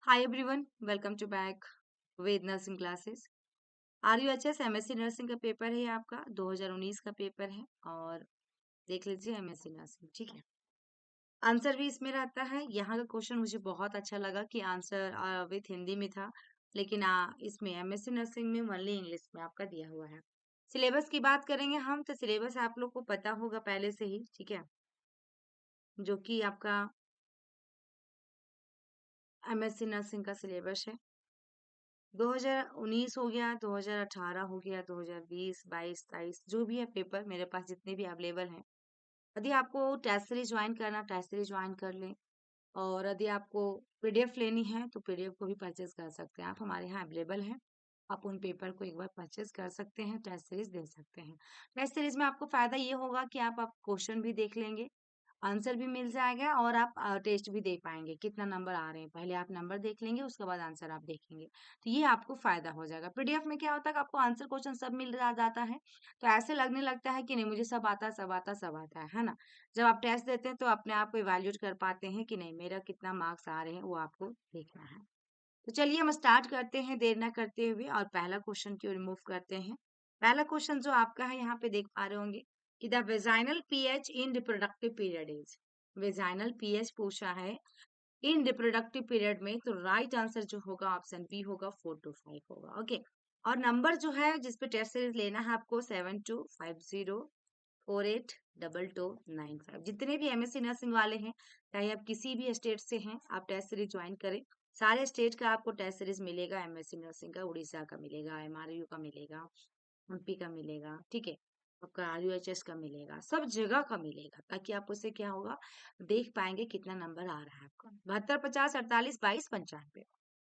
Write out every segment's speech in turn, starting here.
Hi everyone, welcome to back with nursing classes. RUHS MSc nursing का paper है ये आपका 2019 का पेपर है और देख लीजिए एमएससी नर्सिंग। ठीक है, आंसर भी इसमें रहता है। यहाँ का क्वेश्चन मुझे बहुत अच्छा लगा कि आंसर विथ हिंदी में था, लेकिन इसमें एमएससी नर्सिंग में ओनली इंग्लिश में आपका दिया हुआ है। सिलेबस की बात करेंगे हम तो सिलेबस आप लोग को पता होगा पहले से ही, ठीक है, जो कि आपका एमएससी नर्सिंग का सिलेबस है। 2019 हो गया, 2018 हो गया, 2020, 22, 23 जो भी है पेपर मेरे पास जितने भी अवेलेबल हैं। यदि आपको टेस्ट सीरीज ज्वाइन करना, टेस्ट सीरीज ज्वाइन कर लें। और यदि आपको पीडीएफ लेनी है तो पीडीएफ को भी परचेज कर सकते हैं आप, हमारे यहाँ अवेलेबल है। आप उन पेपर को एक बार परचेज कर सकते हैं, टेस्ट सीरीज दे सकते हैं। टेस्ट सीरीज में आपको फायदा ये होगा कि आप क्वेश्चन भी देख लेंगे, आंसर भी मिल जाएगा और आप टेस्ट भी दे पाएंगे कितना नंबर आ रहे हैं। पहले आप नंबर देख लेंगे, उसके बाद आंसर आप देखेंगे, तो ये आपको फायदा हो जाएगा। पीडीएफ में क्या होता है कि आपको आंसर क्वेश्चन सब जाता है, तो ऐसे लगने लगता है कि नहीं मुझे सब आता सब आता सब आता है ना। जब आप टेस्ट देते हैं तो अपने आप को इवैल्यूएट कर पाते हैं कि नहीं मेरा कितना मार्क्स आ रहे हैं, वो आपको देखना है। तो चलिए हम स्टार्ट करते हैं देर ना करते हुए और पहला क्वेश्चन को रिमूव करते हैं। पहला क्वेश्चन जो आपका है यहाँ पे देख पा रहे होंगे कि the vaginal pH in reproductive period is. Vaginal pH पूछा है इन रिप्रोडक्टिव पीरियड में, तो राइट आंसर जो होगा ऑप्शन बी होगा 4 to 5 होगा। ओके, और नंबर जो है जिसपे टेस्ट सीरीज लेना है आपको 7250482295। जितने भी एमएससी नर्सिंग वाले हैं, चाहे आप किसी भी स्टेट से हैं, आप टेस्ट सीरीज ज्वाइन करें। सारे स्टेट का आपको टेस्ट सीरीज मिलेगा। एमएससी नर्सिंग का उड़ीसा का मिलेगा, एमआरयू का मिलेगा, एमपी का मिलेगा, ठीक है, आपका आरयूएचएस का मिलेगा, सब जगह का मिलेगा, ताकि आप उससे क्या होगा देख पाएंगे कितना नंबर आ रहा है आपका। 72, 50, 48, 22, 95।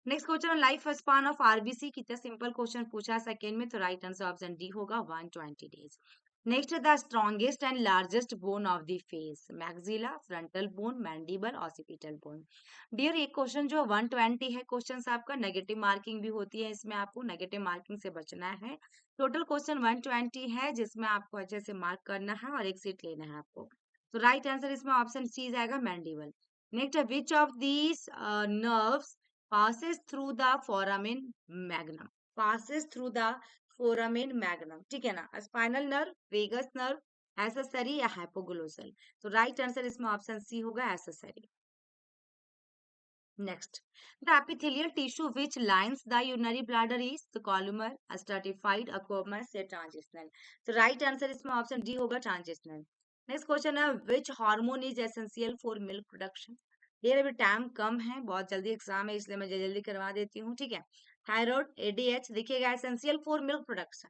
Next question, life span of RBC, कितना सिंपल क्वेश्चन पूछा सेकंड में, तो राइट आंसर ऑप्शन डी होगा 120 days. Next, the strongest and largest bone of the face, maxilla, frontal bone, mandible, occipital bone. Dear ये question जो 120 है question आपका, negative marking भी होती है इसमें, आपको नेगेटिव मार्किंग से बचना है। टोटल क्वेश्चन 120 है जिसमें आपको अच्छे से मार्क करना है और एक सीट लेना है आपको। तो राइट आंसर इसमें ऑप्शन सी जाएगा, mandible. Next, which of these nerves passes through the foramen magnum, passes through the foramen magnum, ठीक है ना। Spinal nerve, vagus nerve, accessory या हाइपोग्लोसल। तो राइट आंसर इसमें ऑप्शन सी होगा, accessory. Next, the epithelial tissue which lines the urinary bladder is the columnar, stratified, squamous या transitional. तो right answer इसमें ऑप्शन डी होगा, ट्रांजिशनल। नेक्स्ट क्वेश्चन है, which hormone is essential for milk production. ये अभी time कम है, बहुत जल्दी एग्जाम है इसलिए मैं जल्दी करवा देती हूँ, ठीक है। थायराइड, एडीएच, देखिएगा essential for milk production,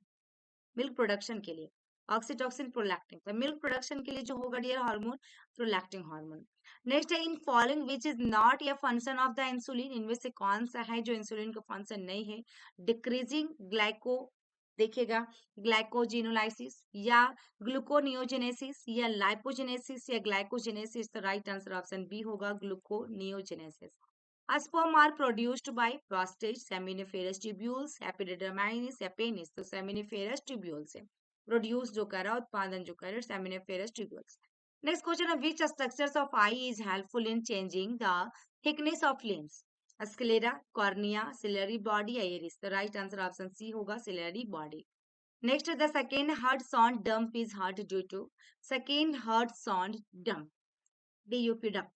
milk production के लिए ऑक्सीटोसिन, प्रोलैक्टिन। तो मिल्क प्रोडक्शन के लिए जो होगा dear hormone, prolactin hormone. Next है, in following which is not a function of the insulin, इनमें से कौन सा है जो इंसुलिन का फंक्शन नहीं है। डिक्रीजिंग ग्लाइको, देखिएगा, ग्लाइकोजिनोलाइसिस या ग्लूकोनियोजेनेसिस या लाइपोजेनेसिस या ग्लाइकोजेनेसिस। तो राइट आंसर ऑप्शन बी होगा, gluconeogenesis. Sperm are produced by prostate, seminiferous tubules, epididymis या penis। तो seminiferous tubules से प्रोड्यूस जो कर रहा है, उत्पादन जो कर रहा है, seminiferous tubules। नेक्स्ट क्वेश्चन है, which structures of eye is helpful in changing the thickness of limbs? Sclera, cornea, ciliary body या iris। तो राइट आंसर ऑप्शन सी होगा, ciliary body. Next, the second heart sound dump is heart due to, second heart sound dump, DUP dump,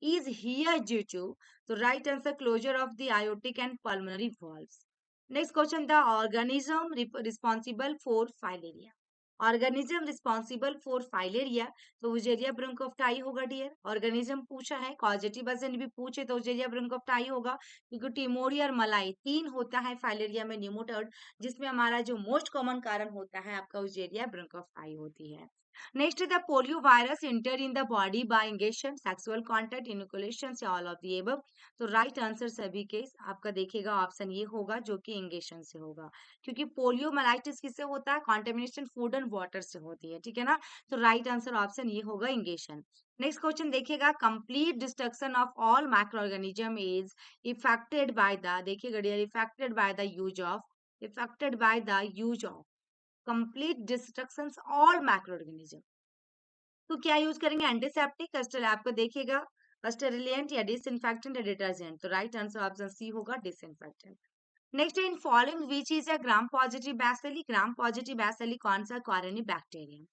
is here due to, so right answer closure of the aortic and pulmonary valves. Next question, the organism responsible for filaria, organism responsible for filaria, तो उजेरिया ब्रोंकोफ्टाई होगा dear. Organism पूछा है, causative agent भी पूछे तो उजेरिया ब्रोंकोफ्टाई होगा, क्योंकि टिमोरी और मलाई तीन होता है फाइलेरिया में न्यूमोटोड, जिसमें हमारा जो मोस्ट कॉमन कारण होता है आपका उजेरिया ब्रोंकोफ्टाई होती है। Next, the polio virus enter in the body by injection, sexual contact, inoculation या ऑल ऑफ द एबव। तो राइट आंसर सभी के आपका देखिएगा ऑप्शन ये होगा, जो कि इंजेक्शन से होगा, क्योंकि पोलियो माइलाइटिस किससे होता है, कॉन्टेमिनेशन फूड एंड वाटर से होती है, ठीक है ना। तो राइट आंसर ऑप्शन ये होगा, इंजेक्शन। नेक्स्ट क्वेश्चन देखिएगा, complete destruction of all micro organism is effected by the, देखिएगा dear, effected by the use of, effected by the use of, complete destruction all micro organism. तो क्या use करेंगे, antiseptic. कस्टल आपको देखिएगा स्टेरिलिएंट या disinfectant या detergent, तो राइट आंसर ऑप्शन सी होगा disinfectant. Next in following which is a gram positive bacilli, gram positive bacilli कौन सा कॉलोनी बैक्टीरियम।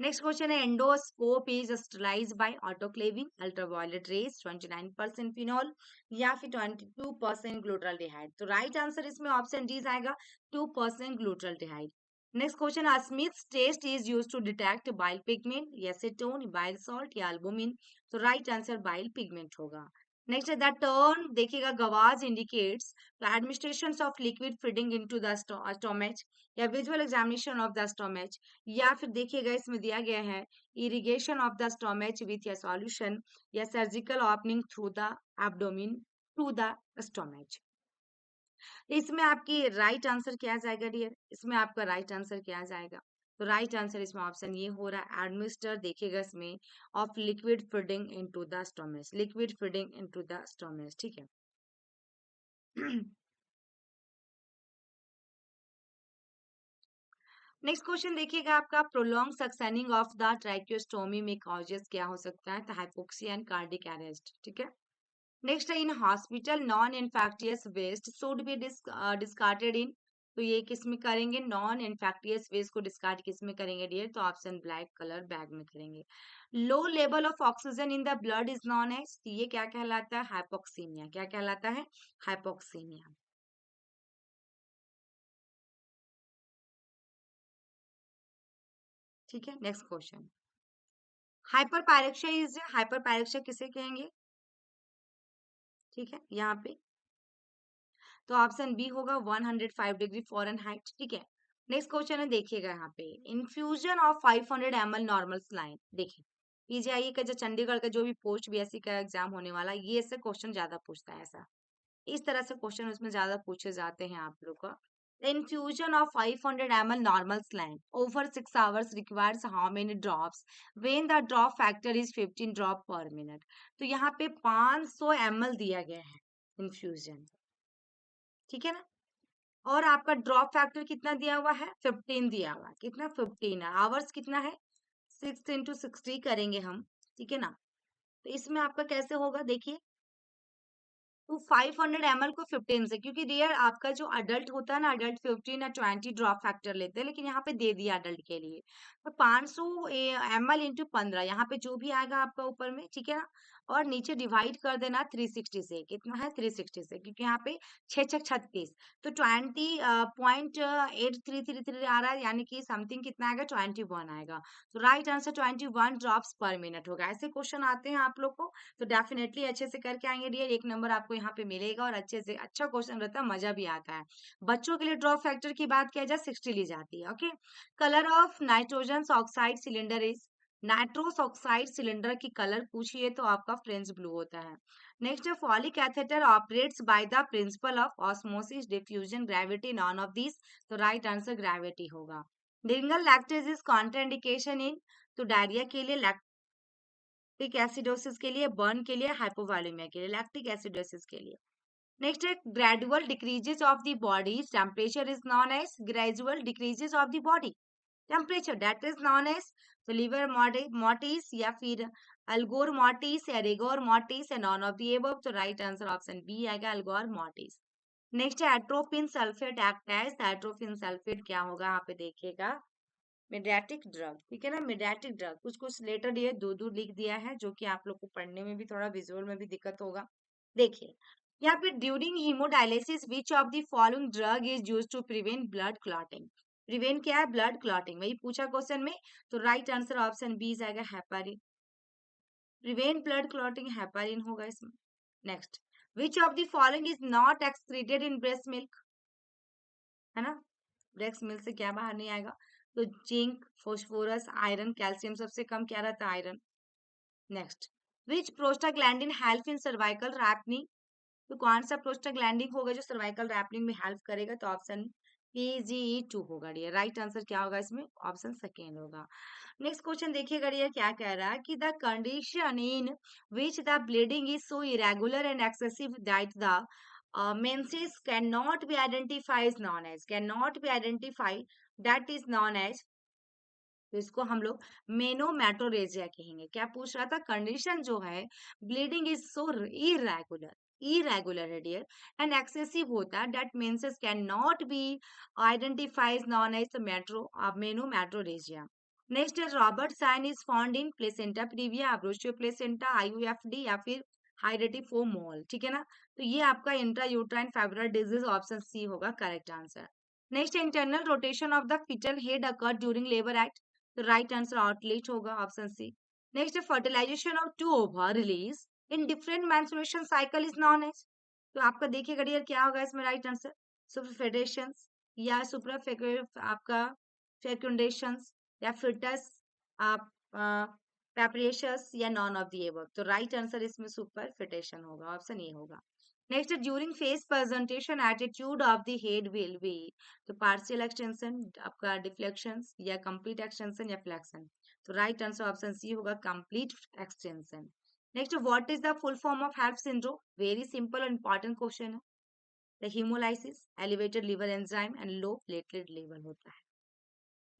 नेक्स्ट क्वेश्चन है endoscope is sterilize by autoclaving, ultraviolet rays, 29% phenol या फिर 22% glutaraldehyde, तो right answer इसमें option D आएगा 2% glutaraldehyde. Next question Smith test is used to detect bile pigment, acetone, bile salt या albumin, तो right answer bile pigment होगा। Next the term देखिएगा gavage indicates the administration of liquid feeding into the stomach या visual examination of the stomach, या फिर देखिएगा इसमें दिया गया है irrigation of the stomach with या सॉल्यूशन या surgical opening through the abdomen to the stomach. इसमें आपकी राइट आंसर क्या जाएगा डियर, इसमें आपका राइट आंसर क्या जाएगा, तो राइट आंसर इसमें ऑप्शन ये हो रहा है एडमिनिस्टर देखिएगा इसमें of liquid feeding into the stomach, liquid feeding into the stomach, ठीक है। नेक्स्ट क्वेश्चन देखिएगा आपका प्रोलॉन्ग सक्सेनिंग ऑफ द ट्रैकियोस्टोमी में कॉजेस क्या हो सकता है, तो हाइपोक्सिया एंड कार्डिक अरेस्ट, ठीक है। नेक्स्ट है in hospital non infectious waste should be discarded in, तो ये किस में करेंगे, नॉन इन्फेक्टियस वेस्ट को डिस्कार्ड किस में करेंगे डियर, तो ऑप्शन ब्लैक कलर बैग में करेंगे। Low level of oxygen in the blood is known as, ये क्या कहलाता है, हाइपोक्सीमिया, क्या कहलाता है, हाइपोक्सीमिया, ठीक है। Next question hyper pyrexia is, hyper pyrexia किसे कहेंगे, ठीक है, यहाँ पे तो ऑप्शन बी होगा 105 डिग्री फ़ारेनहाइट, ठीक है। नेक्स्ट क्वेश्चन है देखिएगा यहाँ पे infusion of 500 ml normal saline, देखिए पीजीआई का जो चंडीगढ़ का जो भी पोस्ट बीएससी का एग्जाम होने वाला ये इससे क्वेश्चन ज्यादा पूछता है, ऐसा इस तरह से क्वेश्चन उसमें ज्यादा पूछे जाते हैं आप लोग का। Infusion of 500 ml normal saline over 6 hours requires how many drops when the drop factor is 15 drop पर मिनट, तो यहाँ पे 500 ml दिया गया है इन्फ्यूजन, ठीक है ना, और आपका ड्रॉप फैक्टर कितना दिया हुआ है, 15 दिया हुआ है, कितना 15 है, आवर्स कितना है 6 इंटू 60 करेंगे हम, ठीक है ना, तो इसमें आपका कैसे होगा देखिए, तो 500 ml को 15 से, क्योंकि डियर आपका जो अडल्ट होता है ना अडल्ट 15 या 20 ड्रॉप फैक्टर लेते हैं, लेकिन यहाँ पे दे दिया अडल्ट के लिए, तो 500 ml इंटू 15 यहाँ पे जो भी आएगा आपका ऊपर में, ठीक है ना, और नीचे डिवाइड कर देना 360 से, कितना है 360 से, क्योंकि यहाँ पे 6 6 36, तो 20.8333 आ रहा है, यानी कि समथिंग कितना आएगा 21 आएगा, तो राइट आंसर 21 ड्रॉप्स पर मिनट होगा। ऐसे क्वेश्चन आते हैं आप लोग को, तो डेफिनेटली अच्छे से करके आएंगे डियर, एक नंबर आपको यहाँ पे मिलेगा, और अच्छे से अच्छा क्वेश्चन रहता है, मजा भी आता है। बच्चों के लिए ड्रॉप फैक्टर की बात किया जाए 60 ली जाती है, okay. Colour of nitrogen oxide cylinder is, nitrous oxide cylinder की कलर पूछिए तो आपका फ्रेंच ब्लू होता है। नेक्स्ट है folic catheter operates by the principle of osmosis diffusion gravity, none of this, तो राइट आंसर ग्रेविटी होगा। डिंगल लैक्टेज इज कॉन्ट्राइंडिकेशन इन, तो डायरिया के लिए, लैक्टिक एसिडोसिस के लिए, बर्न के लिए, हाइपोवॉल्यूमिया के लिए, लैक्टिक एसिडोसिस के लिए। नेक्स्ट है gradual decreases of the body temperature is known as, gradual decreases of the body temperature that is known as, तो लिवर मोटिस या फिर अल्गोर मोटिस या रिगोर मोटिस या नॉन ऑफ द एबव, तो right answer option B आएगा algor mortis. Next है atropine sulphate act as, atropine sulphate क्या होगा यहाँ पे देखिएगा, मेडियाटिक ड्रग, ठीक है ना, मेडियाटिक ड्रग, कुछ कुछ लेटर ये दो दो लिख दिया है जो कि आप लोग को पढ़ने में भी थोड़ा विजुअल में भी दिक्कत होगा। देखिए यहाँ पे during haemodialysis which of the following drug is used to prevent blood clotting, prevent क्या है, ब्लड क्लॉटिंग, वही पूछा क्वेश्चन में, तो राइट आंसर ऑप्शन बी आएगा heparin, prevent blood clotting heparin होगा इसमें। Next which of the following is not excreted in breast milk, है ना, ब्रेस्ट मिल्क से क्या बाहर नहीं आएगा, तो जिंक, फॉस्फोरस, आयरन, कैल्शियम, सबसे कम क्या रहता है, iron. Next which prostaglandin help in cervical ripening, तो कौन सा प्रोस्टाग्लैंडिन होगा जो सर्वाइकल रैपनिंग में हेल्प करेगा, तो ऑप्शन PGE2 होगा डियर, राइट आंसर क्या होगा इसमें, ऑप्शन सेकेंड होगा। नेक्स्ट क्वेश्चन देखिएगा डियर क्या कह रहा है कि the condition in which the bleeding is so irregular and excessive that the menses cannot be identified is known as, cannot be identified that is known as, तो इसको हम लोग मेनोमेटोरेजिया कहेंगे। क्या पूछ रहा था? कंडीशन जो है bleeding is so irregular, irregular है डियर, एंड एक्सेसिव होता है, that means can not be identifies known as menometrorrhagia. Next है Robert sign is found in placenta previa, abruptio placenta, IUFD या फिर हाइडेटिफोमोल, ठीक है ना। तो ये आपका intra uterine fibroid disease, option C होगा correct answer. Next internal rotation of the fetal head occur during labour act, तो राइट आंसर आउटलेट होगा, option C. Next fertilization of two ova release in different menstruation cycle is known as, तो आपका देखिएगा dear क्या होगा इसमें right answer, सुपरफेडेशन या सुपरा आपका फेकुंडेशन या फिटस आप पेपरेशियस या नॉन ऑफ द एबव, तो राइट आंसर इसमें सुपरफिटेशन होगा, ऑप्शन ए होगा। Next during face presentation attitude of the head will be, तो पार्शियल एक्सटेंशन, आपका डिफ्लेक्शन या कंप्लीट एक्सटेंशन या फ्लेक्शन, तो राइट आंसर ऑप्शन सी होगा complete extension. Next what is the full form of HELLP syndrome, very simple और important question है। The hemolysis, elevated liver enzyme and low platelet level होता है।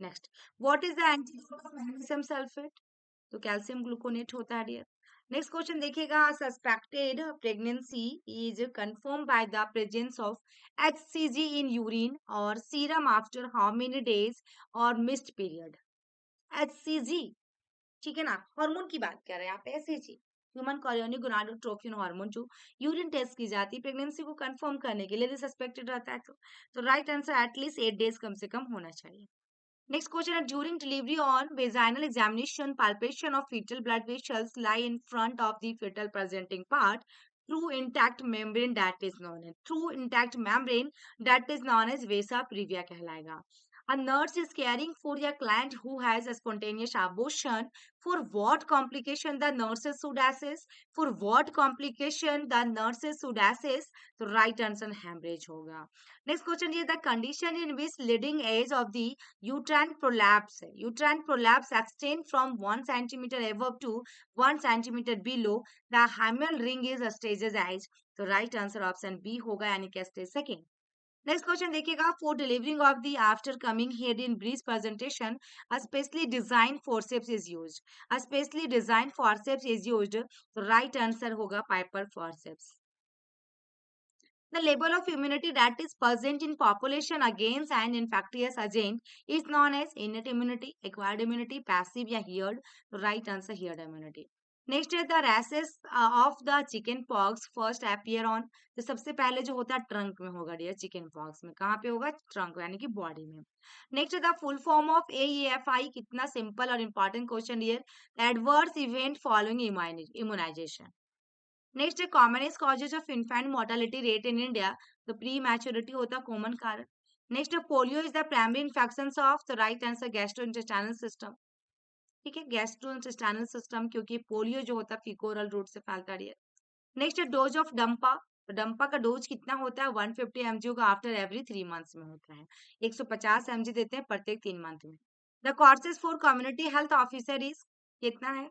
Next what is the antidote of magnesium sulphate, तो calcium gluconate होता है dear. Next question देखिएगा, suspected pregnancy is confirm by the presence of HCG in urine और serum after how many days और missed period. HCG, ठीक है ना, hormone की बात कर रहे हैं आप, HCG human colony gonadotropin hormone जो यूरिन टेस्ट की जाती है प्रेगनेंसी को कंफर्म करने के लिए, यदि सस्पेक्टेड रहता है तो राइट आंसर एटलीस्ट 8 डेज कम से कम होना चाहिए। Next question is during delivery on vaginal examination, palpation of fetal blood vessels lie in front of the fetal presenting part through intact membrane that is known as vasa previa कहलाएगा। A nurse is caring for a client who has a spontaneous abortion. For what complication the nurses should assess? For what complication the nurses should assess? तो right answer hemorrhage होगा। Next question is the condition in which leading edge of the uterine prolapse है। Uterine prolapse extend from 1 centimeter above to 1 centimeter below the hymal ring is stages edge, तो right answer option B होगा, यानी कि stage second। Next question देखिएगा, for delivering of the after coming head in breech presentation specially design forceps is used, specially design forceps is used, तो right answer होगा Piper forceps. The level of immunity that is present in population against an infectious agent is known as innate immunity, acquired immunity, passive या herd, तो right answer herd immunity। Next है the rashes of the chicken pox first appear on, तो सबसे पहले जो होता है trunk में होगा डियर, चिकन पॉक्स में कहाँ पे होगा, ट्रंक यानी कि बॉडी में। नेक्स्ट है the full form of AEFI, कितना सिंपल और important question dear, adverse event following immunization. Next है commonest causes of infant mortality rate in India, तो प्री मैच्योरिटी होता है कॉमन कारण। नेक्स्ट है polio is the primary infection of, तो right answer gastrointestinal system, ठीक है, गैस्ट्रोइंटेस्टाइनल सिस्टम, क्योंकि पोलियो जो होता है फीकोरल रूट से फैलता है। नेक्स्ट है डोज ऑफ डंपा, तो डंपा का डोज कितना होता है, 150 mg का आफ्टर एवरी 3 मंथ्स में होता है, 150 mg देते हैं प्रत्येक 3 मंथ में। The courses for community health officer is कितना है,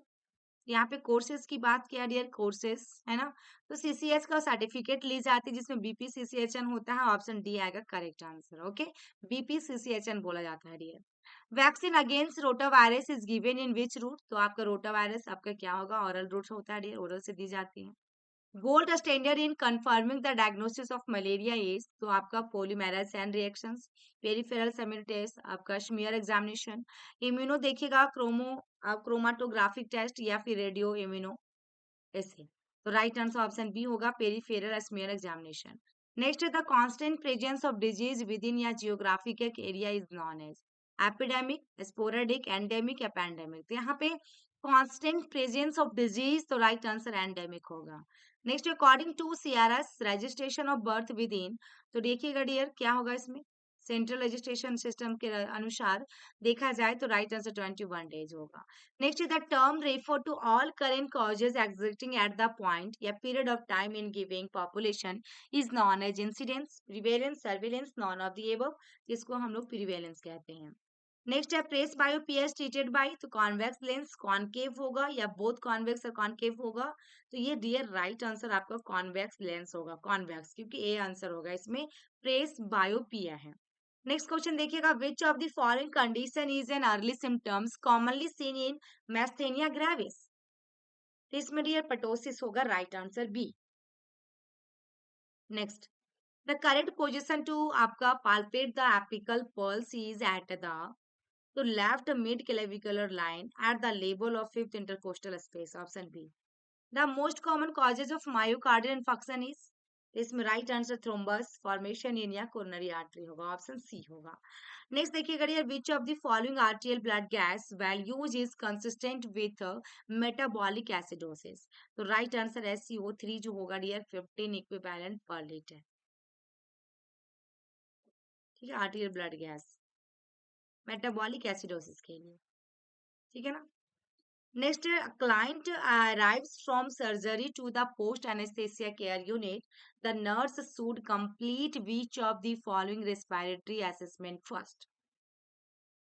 यहाँ पे कोर्सेज की बात किया डियर, कोर्सेज है ना, तो CCH का सर्टिफिकेट ली जाती है जिसमें BPCCHN होता है, ऑप्शन डी आएगा करेक्ट आंसर। ओके, BPCCHN बोला जाता है dear. Vaccine against rotavirus is given in which route, तो आपका रोटावायरस आपका क्या होगा, ओरल रूट होता है डियर, ओरल से दी जाती है। Gold standard in confirming the diagnosis of malaria is, तो आपका polymerase chain reactions, peripheral seminal test, आपका स्मीयर एग्जामिनेशन, इम्यूनो देखिएगा क्रोमाटोग्राफिक टेस्ट या फिर रेडियो इम्यूनो ऐसे, तो राइट आंसर ऑप्शन बी होगा पेरिफेरल स्मीयर एग्जामिनेशन। नेक्स्ट है the constant presence of disease with in या geographic area is known as epidemic, sporadic, endemic या पैंडेमिक, तो यहाँ पे कांस्टेंट प्रेजेंस ऑफ डिजीज, तो राइट आंसर एंडेमिक होगा। Next according to CRS registration of birth within, तो देखिएगा dear क्या होगा इसमें, सेंट्रल रजिस्ट्रेशन सिस्टम के अनुसार देखा जाए तो राइट आंसर 21 डेज होगा। Next is the term refer to all current causes existing at the point या period of time in giving population is known as incidence, prevalence, surveillance, none of the above, जिसको हम लोग prevalence कहते हैं। Next है presbyopia treated by, तो convex lens concave होगा या बोथ कॉन्वेक्स और कॉनकेव होगा, तो ये डियर राइट आंसर आपका कॉन्वेक्स लेंस होगा, कॉन्वेक्स, क्योंकि ए आंसर होगा इसमें, प्रेस बायोपिया है। नेक्स्ट क्वेश्चन देखिएगा, which of the following condition is an early symptoms commonly seen in myasthenia gravis? इसमें डियर पटोसिस होगा, right answer B. Next, the correct position to आपका palpate the apical pulse is at the, तो left mid clavicular line at the level of fifth intercostal space, option B. The most common causes of myocardial infection is, इसमें right answer thrombus formation in या coronary artery होगा, option C होगा। Next देखिएगा यार, विच of the following आर्टियल blood gas values is consistent with metabolic acidosis? तो right answer SCO3 जो होगा dear 15 equivalent पर लीटर। ठीक है, आर्टियल ब्लड गैस मेटाबॉलिक एसिडोसिस के लिए, ठीक है ना। Next, client arrives from surgery to the post anesthesia care unit. The nurse should complete which of the following respiratory assessment first?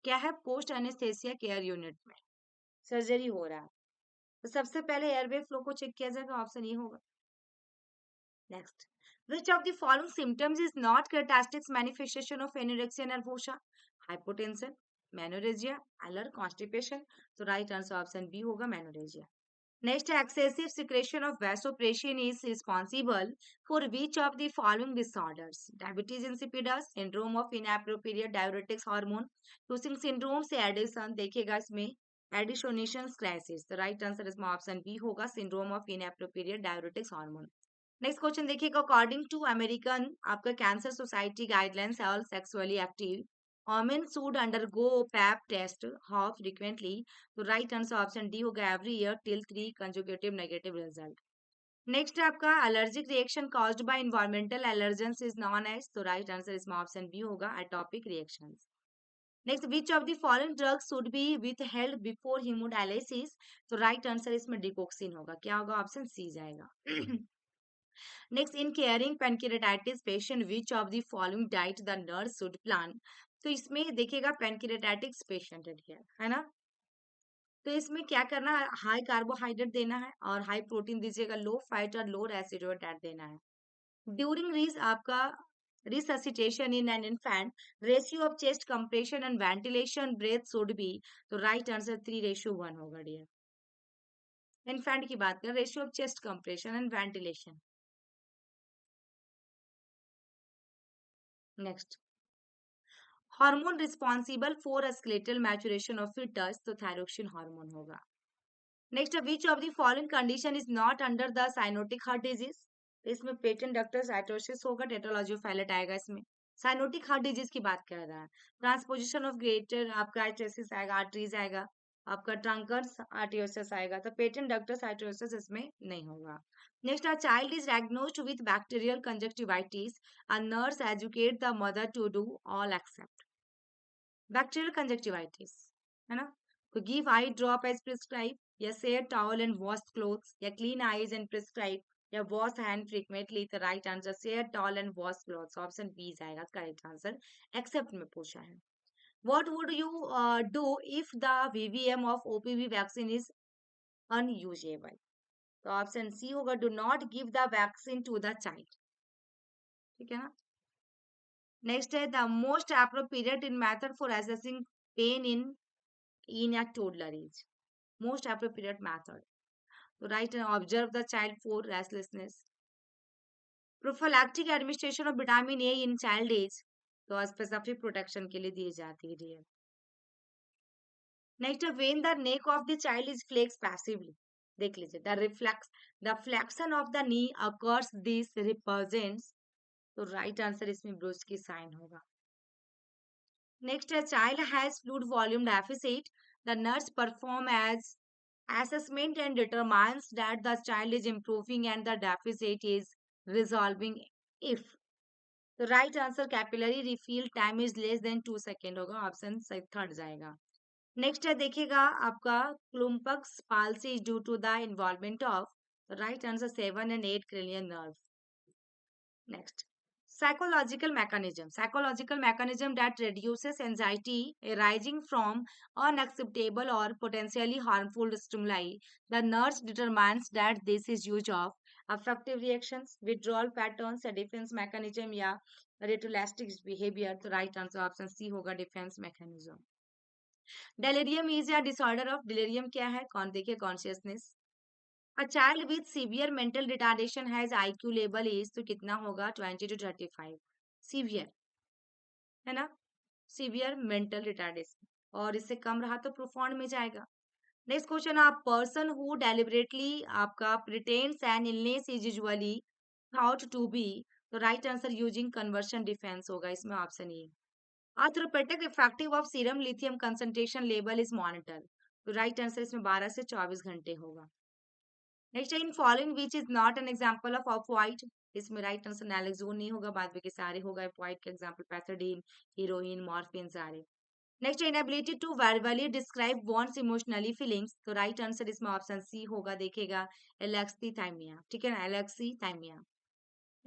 क्या है, पोस्ट एनेस्थेसिया केयर यूनिट में सर्जरी हो रहा है, तो सबसे पहले एयरवे फ्लो को चेक किया जाएगा, ऑप्शन ए होगा। Next, which of the following symptoms is not characteristic manifestation of anorexia nervosa? Hypotension, menorrhagia, alert, constipation, तो राइट आंसर ऑप्शन बी होगा, menorrhagia। Next, excessive secretion of vasopressin is responsible for which of the following disorders? Diabetes insipidus, syndrome of inappropriate diuretics hormone, Cushing syndrome से Addison देखिएगा इसमें Addisonian crisis, तो right answer इसमें option B होगा, syndrome of inappropriate diuretics hormone. Next question देखिएगा, according to American आपका cancer society guidelines, all sexually active women should undergo pap test how frequently? तो right answer option D होगा, every year till 3 consecutive negative result. Next आपका allergic reaction caused by environmental allergens is known as, तो right answer इसमें option B होगा, atopic reactions. Next, which of the following drugs should be withheld before haemodialysis? तो right answer इसमें डिकोक्सिन होगा, क्या होगा, option C जाएगा। Next, in caring pancreatitis patient which of the following diet the nurse should plan? तो इसमें देखिएगा pancreatitis patient है ना, तो इसमें क्या करना है, हाई कार्बोहाइड्रेट देना है और हाई प्रोटीन दीजिएगा, लो फैट और लो रेसिडुअल देना है। ड्यूरिंग रिस आपका resuscitation in an infant, ratio of chest compression and ventilation breath should be, तो राइट आंसर 3:1 होगा डियर। इन्फेंट की बात करें, ratio of chest compression and ventilation. Next, hormone responsible for skeletal maturation of foetus, तो thyroxine hormone होगा। Next, which of the following condition is not under the cyanotic heart disease? इसमें patent ductus arteriosus होगा, tetralogy Fallot आएगा इसमें। Cyanotic heart disease की बात कर रहा है, ट्रांसपोजिशन ऑफ ग्रेटर आपका आर्टेरियस आएगा, आर्टरीज आएगा, आपका ट्रंकर्स आर्टियोसिस आएगा, तो पेटेंट डक्टर साइटोसिस इसमें नहीं होगा। Next, a child is diagnosed with bacterial conjunctivitis, a nurse educate the mother to do all except bacterial conjunctivitis, है ना, तो give eye drop as prescribe, या share towel and wash clothes, या clean eyes and prescribe, या wash hand frequently, तो right answer share towel and wash clothes, option B आएगा correct answer, except में पूछा है। What would you do if the VVM of OPV vaccine is unusable? तो option C होगा, do not give the vaccine to the child, ठीक है ना। Next है, the most appropriate in method for assessing pain in a toddler age, most appropriate method, so right, and observe the child for restlessness, prophylactic administration of vitamin A in child age, तो specific protection के लिए दी जाती है dear. Next, when the neck of the child is flexed passively, देख लीजिए, the flexion of the knee occurs, this represents, तो right answer इसमें ब्रूस की साइन होगा। Next, a child has fluid volume deficit, the nurse perform as assessment and determines that the child is improving and the deficit is resolving if, the right answer capillary refill time is less than 2 second होगा, option third जाएगा। Next है देखिएगा आपका Klumpke's palsy due to the involvement of, right answer 7 and 8 cranial nerve। Next, psychological mechanism that reduces anxiety arising from unacceptable or potentially harmful stimuli, the nurse determines that this is use of affective reactions, withdrawal patterns या defence mechanism या रेटोलैस्टिक behaviour. तो right answer option C होगा defence mechanism. Delirium is या disorder of delirium क्या है? कौन देखिए consciousness. A child with severe mental retardation has IQ level is, तो कितना होगा? 20 to 35। सीवियर है ना, सीवियर मेंटल रिटार्डेशन, और इससे कम रहा तो प्रोफाउंड में जाएगा। नेक्स्ट क्वेश्चन, आप पर्सन हु डेलिबरेटली आपका pretends an illness is usually thought to be, तो right answer using conversion defense होगा इसमें option A. A therapeutic effective of serum lithium concentration level is monitored, तो right answer इसमें 12 से 24 घंटे होगा। नेक्स्ट है in following which is not an example of opiate, इसमें राइट आंसर नैलेक्सोन नहीं होगा, बाद में के सारे होगा। ऑफवाइट के एग्जांपल पैथोडीन, हीरोइन, मॉर्फिन सारे। Next inability to verbally describe wants emotionally feelings, तो राइट आंसर इसमें ऑप्शन सी होगा, देखेगा एलेक्सीथाइमिया, ठीक है ना, alexithymia.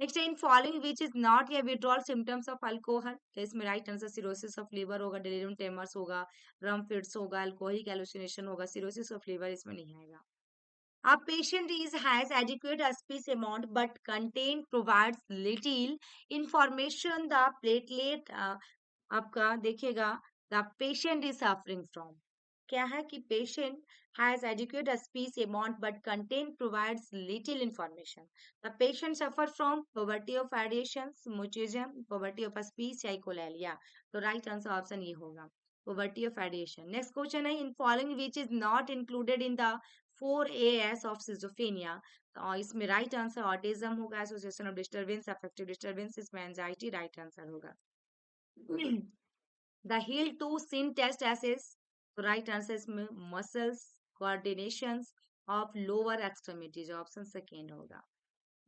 Next in following which is not या विड्रॉल सिम्टम्स ऑफ अल्कोहल, तो इसमें right answer cirrhosis of liver होगा, डिलीरियम ट्रेमर्स होगा, रम फिट्स होगा, अल्कोहलिक एलुसिनेशन होगा, सिरोसिस ऑफ लिवर इसमें नहीं आएगा। A patient is has adequate space amount but content provides little information the platelet आपका देखिएगा the patient is suffering from, क्या है कि patient has adequate speech amount but content provides little information. The patient suffer from poverty of ideation, mutism, poverty of speech या echolalia, तो right answer option ये होगा, poverty of ideation. Next question है in following which is not included in the 4 AS of schizophrenia, तो इसमें right answer autism होगा, association of disturbance, affective disturbance, इसमें anxiety right answer होगा। The heel to sin test assess, तो right answer इसमें muscles coordinations of lower extremities, option second होगा।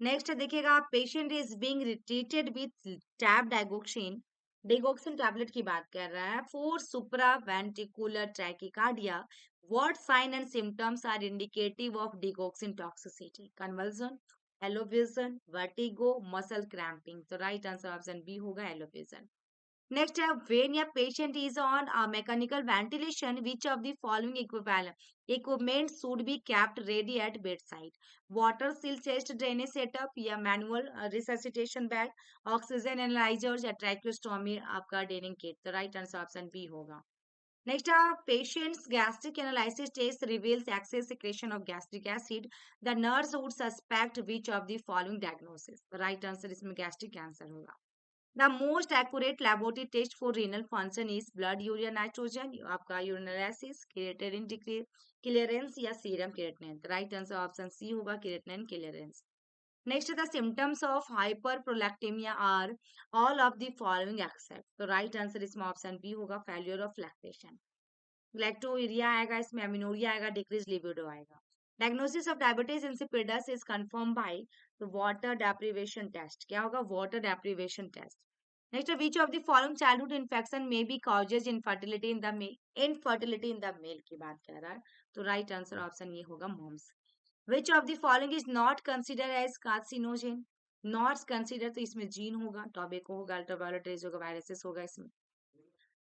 Next देखिएगा patient is being treated with tab digoxin, digoxin tablet की बात कर रहा है for supra ventricular tachycardia, what sign and symptoms are indicative of digoxin toxicity? Convulsion, halo vision, vertigo, muscle cramping, तो right answer option B होगा halo vision. Next, when a patient is on a mechanical ventilation, which of the following equipment should be kept ready at bedside? Water seal chest drainage setup या manual resuscitation bag, oxygen analyzers या tracheostomy आपका draining kit, तो right answer option B होगा। Next, a patient's gastric analysis test reveals excess secretion of gastric acid. The nurse would suspect which of the following diagnosis? The right answer इसमें gastric cancer होगा। The most accurate laboratory test for renal function is blood urea nitrogen, आपका urinalysis, creatinine clearance या serum creatinine, right answer option C होगा, creatinine clearance। Next the symptoms of hyperprolactemia are all of the following except, तो right answer इसमें option B होगा, failure of lactation। Galactorrhoea आएगा, इसमें amenorrhoea आएगा, decrease libido आएगा। Diagnosis of diabetes insipidus is confirm by the water deprivation test, क्या होगा? Water deprivation test. Next, which of the following childhood infection may be causes infertility in the male, infertility in the male की बात कर रहा है, तो right answer option ये होगा mumps. Which of the following is not consider as carcinogen, not consider, तो इसमें जीन होगा, टॉबेको होगा, अल्ट्रावायलेट रेज होगा, वायरसेस होगा इसमें।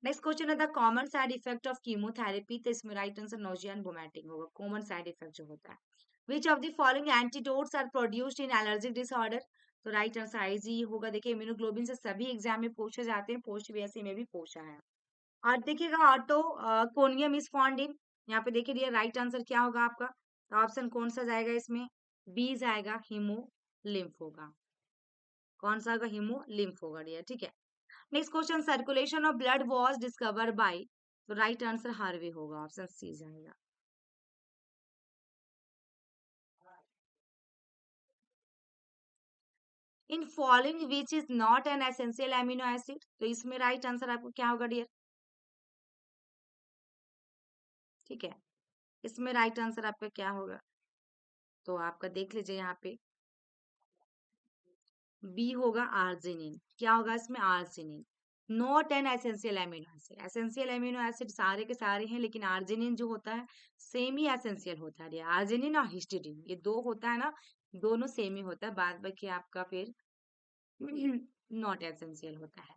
नेक्स्ट क्वेश्चन है the common side effect of chemotherapy, तो इसमें right answer nausea and vomiting होगा, कॉमन साइड इफेक्ट जो होता है। Which of the following antidotes are produced in allergic disorder, तो राइट आंसर आईजी होगा। देखिए इम्यूनोग्लोबिन से सभी एग्जाम में पूछे जाते हैं, पोस्ट बीएससी में भी पूछा है। और देखिएगा ऑटो कोनियम इज फाउंड इन, यहाँ पे देखिए राइट आंसर क्या होगा आपका, तो ऑप्शन कौन सा जाएगा इसमें? बी जाएगा, हीमो लिम्फ होगा। कौन सा होगा? हीमो लिम्फ होगा डियर, ठीक है। Next question, circulation of blood was discover by, तो राइट आंसर हार्वे होगा, ऑप्शन सी जाएगा। इन following which is not an essential amino acid, तो इसमें राइट आंसर आपको क्या होगा डियर? ठीक है, इसमें राइट आंसर आपका क्या होगा? तो आपका देख लीजिए यहाँ पे बी होगा आर्जिनिन, क्या होगा इसमें? Arginine. Not an essential amino acid, essential amino acid सारे के सारे हैं, लेकिन आर्जिनिन जो होता है सेम ही एसेंशियल होता है। आर्जिनिन और हिस्टिडीन ये दो होता है ना, दोनों सेम ही होता है, बाद बाकी आपका फिर नॉट एसेंशियल होता है,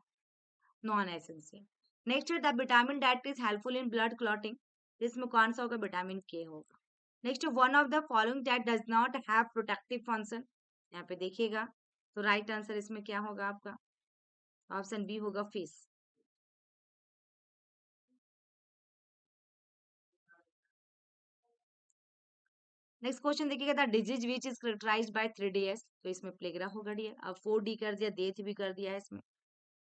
non essential. Next the vitamin that is helpful in blood clotting, इसमें कौन सा होगा? विटामिन के होगा। Next one of the following that does not have protective function, यहाँ पे देखिएगा। तो राइट आंसर इसमें क्या होगा आपका? ऑप्शन बी होगा फिश। नेक्स्ट क्वेश्चन देखिएगा, the disease which is characterized by 3DS। तो इसमें प्लेगरा होगा डियर। अब 4D कर दिया, डेथ भी कर दिया है इसमें।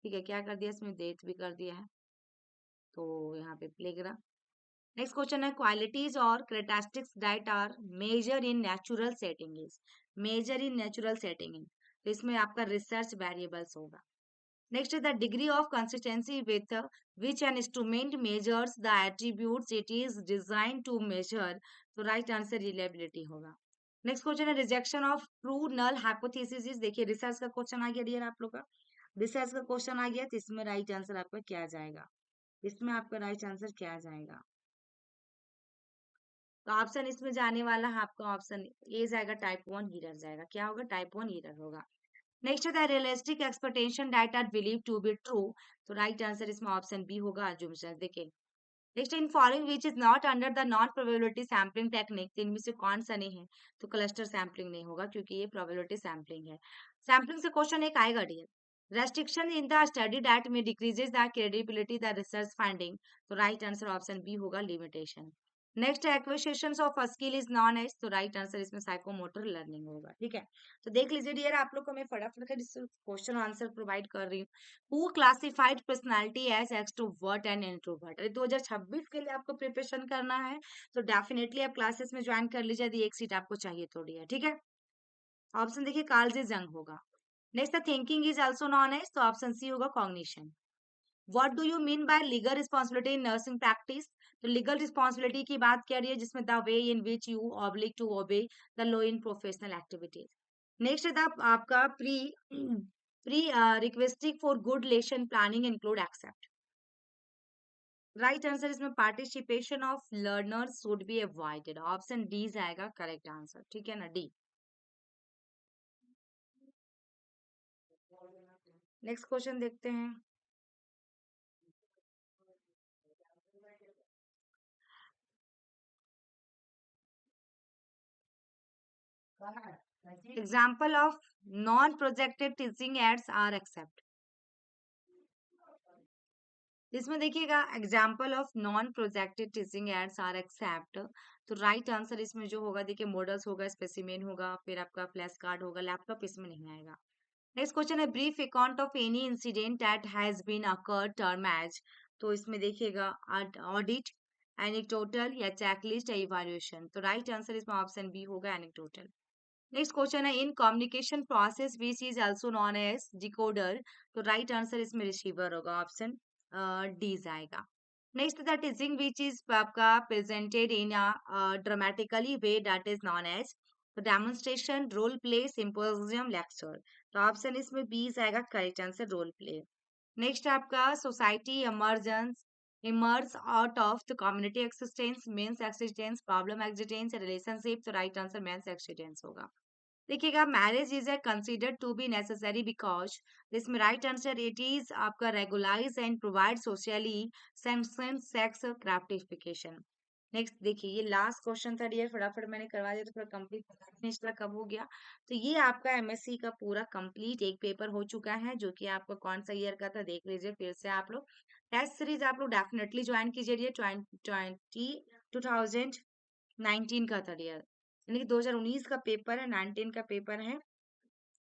ठीक है, क्या कर दिया इसमें? डेथ भी कर दिया है। तो यहाँ पे प्लेगरा। नेक्स्ट क्वेश्चन है, क्वालिटीज और characteristics that are measure in natural setting is. Measure in natural setting in, तो इसमें आपका रिसर्च वेरिएबल्स होगा। Next is the degree of consistency with which an instrument measures the attributes it is design to measure. तो right answer reliability होगा। Next question है, rejection of true null hypothesis. देखिए research का question आ गया dear आप लोग का। रिसर्च का क्वेश्चन आ गया, तो इसमें राइट आंसर आपका क्या जाएगा? इसमें आपका राइट आंसर क्या जाएगा? तो ऑप्शन इसमें जाने वाला है आपका, ऑप्शन ए जाएगा, टाइप 1 एरर जाएगा। क्या होगा? टाइप 1 एरर होगा। नेक्स्ट है the realistic expectation that are believe to be true. तो राइट आंसर इसमें ऑप्शन बी होगा, अजम्पशन। देखिए next, in following which is not under the non probability sampling technique. तो इनमें से कौन सा नहीं है? तो क्लस्टर सैम्पलिंग नहीं होगा, क्योंकि ये प्रोबेबिलिटी सैम्पलिंग है। सैम्पलिंग से क्वेश्चन एक आएगा dear, restriction in the study that में decreases the credibility the research finding. तो राइट आंसर ऑप्शन बी होगा, limitation. Next acquisition of a skill is known as. तो राइट आंसर इसमें psychomotor learning होगा। ठीक है, तो देख लीजिए डियर, आप लोग को मैं फटाफट का क्वेश्चन आंसर प्रोवाइड कर रही हूँ। Who classified personality as extrovert and introvert. 2026 के लिए आपको प्रिपरेशन करना है, तो डेफिनेटली आप क्लासेस में ज्वाइन कर लीजिए, यदि एक सीट आपको चाहिए तो डियर। ठीक है, ऑप्शन देखिए, कार्लजे जंग होगा। Next, the thinking is also known as. तो ऑप्शन सी होगा, cognition. What do you mean by legal responsibility in nursing practice. तो लीगल रिस्पॉन्सिबिलिटी की बात कर रही है, जिसमें the way in which you oblige to obey the law in professional activities. Next है आपका pre pre requesting for good lesson planning include except. Right answer इसमें participation of learners should be avoided. Option D जाएगा correct answer. ठीक है ना, D. Next question देखते हैं। Example of non projected teaching aids are except. इसमें देखिएगा, example of non projected teaching aids are except. तो राइट आंसर इसमें जो होगा, देखिए मॉडल्स होगा, स्पेसिमेन होगा, फिर आपका फ्लैश कार्ड होगा, लैपटॉप इसमें नहीं आएगा। नेक्स्ट क्वेश्चन है, brief account of any incident that has been occurred term as. तो इसमें देखिएगा, ऑडिट, एनेक्डोटल या चेकलिस्ट या इवैल्यूएशन। तो राइट आंसर इसमें ऑप्शन बी होगा, एनेक्डोटल। नेक्स्ट क्वेश्चन है, in communication process which is also known as decoder. तो राइट आंसर इसमें रिसीवर होगा, ऑप्शन डी जाएगा। Next, the teaching which is आपका presented in dramatically way that is known as. तो demonstration, role play, symposium, lecture. तो option इसमें B जाएगा, correct answer role play. Next आपका society emergence emerge out of the community existence, men's existence, problem existence, relationship. तो right answer men's existence होगा। देखिएगा, marriage is a considered to be necessary because. इसमें right answer it is आपका regularize and provide socially sex gratification. Next देखिए, ये last question था dear, फटाफट मैंने करवा दिया तो पूरा कंप्लीट, पता नहीं चला कब हो गया। तो ये आपका एमएससी का पूरा कंप्लीट एक पेपर हो चुका है, जो कि आपका कौन सा ईयर का था देख लीजिए फिर से आप लोग। टेस्ट सीरीज आप लोग डेफिनेटली ज्वाइन कीजिए, 2019 का था डियर, यानी कि 2019 का पेपर है, 19 का पेपर है,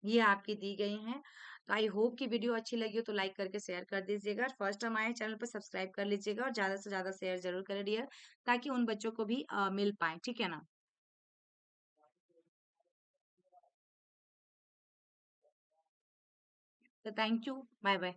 ये आपकी दी गई हैं। तो आई होप कि वीडियो अच्छी लगी हो तो लाइक करके शेयर कर दीजिएगा। फर्स्ट टाइम आए चैनल पर सब्सक्राइब कर लीजिएगा, और ज़्यादा से ज़्यादा शेयर जरूर करें डियर, ताकि उन बच्चों को भी मिल पाए। ठीक है ना। तो थैंक यू, बाय बाय।